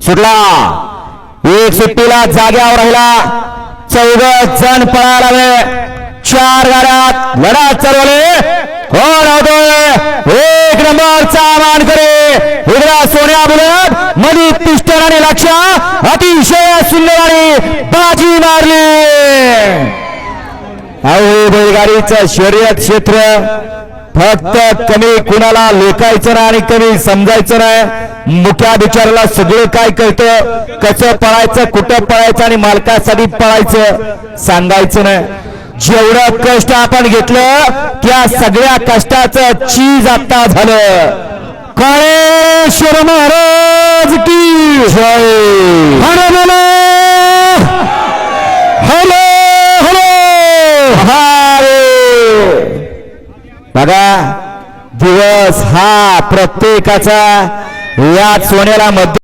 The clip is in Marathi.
सुटला एक सुट्टीला जाग्यावर राहिला 14 जण पळायला लागले 4 गाड्यात लढा चालवले कोण होतोय एक नंबरचा मानकरी हिरा सोन्या बुलट मधी पिस्टन आणि लक्ष अतिशय सुंदर आणि बाजी मारली अहो बैलगाडीचं शर्यत क्षेत्र फक्त कमी कुणाला लेखायचं नाही आणि कमी समजायचं नाही मुख्या बिचाराला सगळं काय कळतं कसं पळायचं कुठं पळायचं आणि मालकासाठी पळायचं सांगायचं नाही जेवढं कष्ट आपण घेतलं त्या सगळ्या कष्टाचं चीज आता झालं काळेश्वर महाराज की जय हॅलो हॅलो बघा दिवस हा प्रत्येकाचा या सोन्याला मध्ये